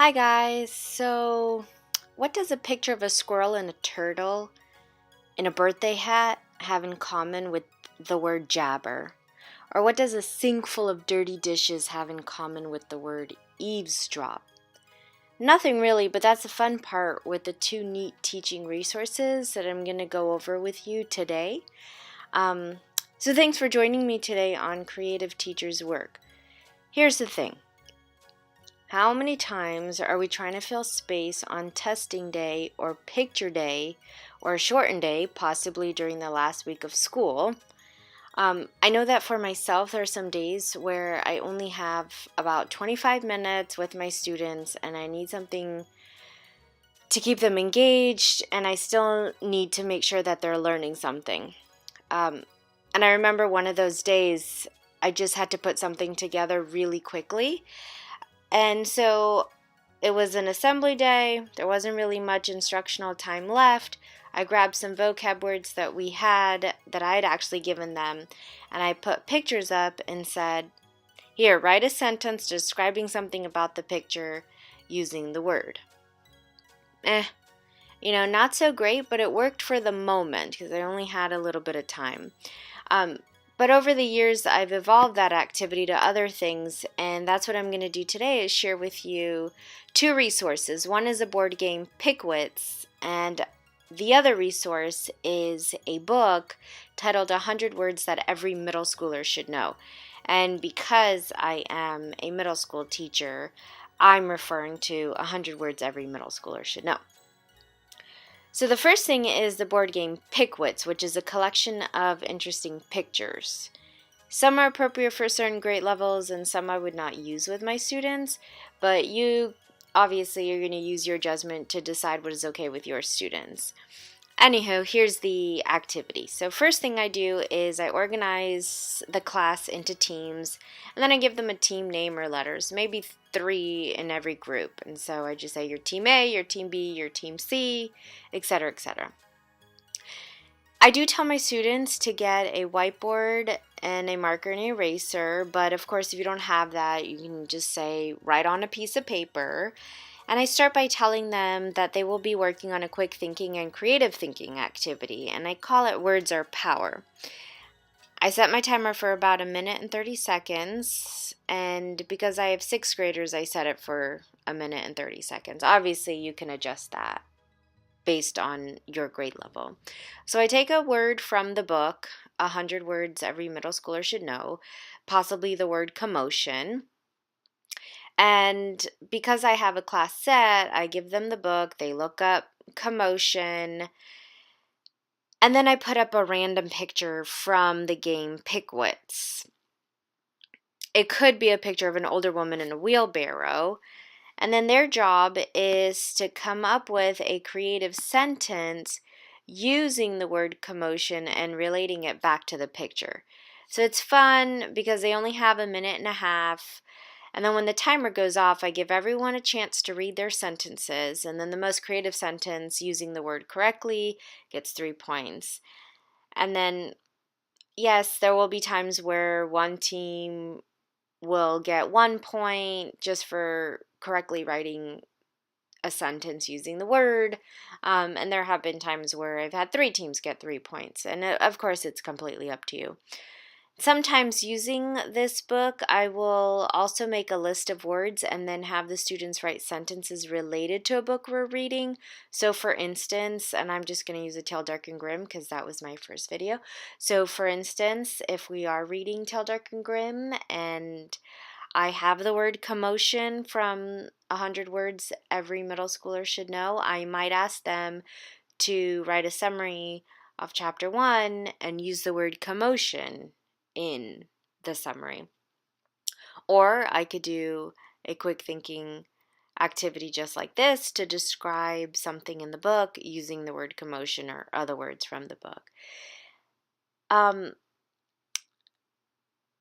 Hi guys. What does a picture of a squirrel and a turtle in a birthday hat have in common with the word jabber? Or what does a sink full of dirty dishes have in common with the word eavesdrop? Nothing really, but that's the fun part with the two neat teaching resources that I'm going to go over with you today. Um, Thanks for joining me today on Creative Teachers Work. Here's the thing. How many times are we trying to fill space on testing day or picture day or a shortened day, possibly during the last week of school? I know that for myself, there are some days where I only have about 25 minutes with my students and I need something to keep them engaged, and I still need to make sure that they're learning something. And I remember one of those days, I just had to put something together really quickly. And so it was an assembly day. There wasn't really much instructional time left. I grabbed some vocab words that we had that I had actually given them, and I put pictures up and said, here, write a sentence describing something about the picture using the word. Not so great, but it worked for the moment because I only had a little bit of time. But over the years, I've evolved that activity to other things, and that's what I'm going to do today is share with you two resources. One is a board game, PicWits, and the other resource is a book titled 100 Words That Every Middle Schooler Should Know. And because I am a middle school teacher, I'm referring to 100 Words Every Middle Schooler Should Know. So the first thing is the board game PicWits, which is a collection of interesting pictures. Some are appropriate for certain grade levels and some I would not use with my students, but you're going to use your judgment to decide what is okay with your students. Anywho, here's the activity. So first thing I do is I organize the class into teams, and then I give them a team name or letters, maybe 3 in every group. And so I just say your team A, your team B, your team C, etc., etc. I do tell my students to get a whiteboard and a marker and eraser, but of course if you don't have that, you can just say write on a piece of paper. And I start by telling them that they will be working on a quick thinking and creative thinking activity, and I call it Words Are Power. I set my timer for about 1 minute and 30 seconds, and because I have 6th graders, I set it for 1 minute and 30 seconds. Obviously, you can adjust that based on your grade level. So I take a word from the book, 100 Words Every Middle Schooler Should Know, possibly the word commotion. And because I have a class set, I give them the book, they look up commotion, and then I put up a random picture from the game PicWits. It could be a picture of an older woman in a wheelbarrow, and then their job is to come up with a creative sentence using the word commotion and relating it back to the picture. So it's fun because they only have 1.5 minutes. And then when the timer goes off, I give everyone a chance to read their sentences. And then the most creative sentence using the word correctly gets 3 points. And then, yes, there will be times where one team will get 1 point just for correctly writing a sentence using the word. And there have been times where I've had 3 teams get 3 points. And of course, it's completely up to you. Sometimes using this book, I will also make a list of words and then have the students write sentences related to a book we're reading. So for instance, and I'm just going to use A Tale Dark and Grim because that was my first video. So for instance, if we are reading Tale Dark and Grim and I have the word commotion from 100 Words Every Middle Schooler Should Know, I might ask them to write a summary of chapter 1 and use the word commotion in the summary. Or I could do a quick thinking activity just like this to describe something in the book using the word commotion or other words from the book.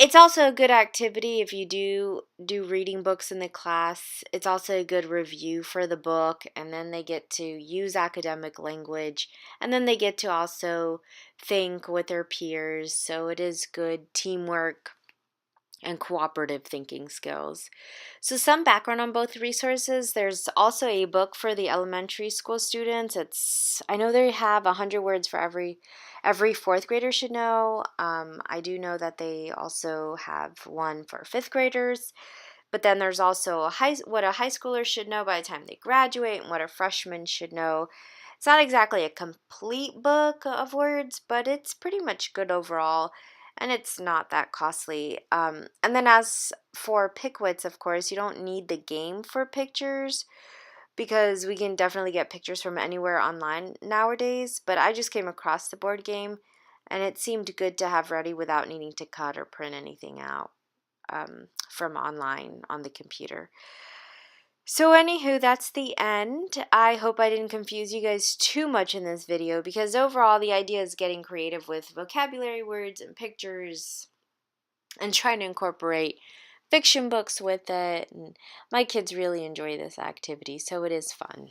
It's also a good activity if you do reading books in the class. It's also a good review for the book, and then they get to use academic language, and then they get to also think with their peers. So it is good teamwork. and cooperative thinking skills. So some background on both resources. There's also a book for the elementary school students. I know they have 100 words for every fourth grader should know. I do know that they also have one for fifth graders. But then there's also what a high schooler should know by the time they graduate and what a freshman should know. It's not exactly a complete book of words, but it's pretty much good overall, and it's not that costly. And then as for PicWits, of course, you don't need the game for pictures because we can definitely get pictures from anywhere online nowadays. But I just came across the board game, and it seemed good to have ready without needing to cut or print anything out from online on the computer. So anywho, that's the end. I hope I didn't confuse you guys too much in this video because overall the idea is getting creative with vocabulary words and pictures and trying to incorporate fiction books with it. And my kids really enjoy this activity, so it is fun.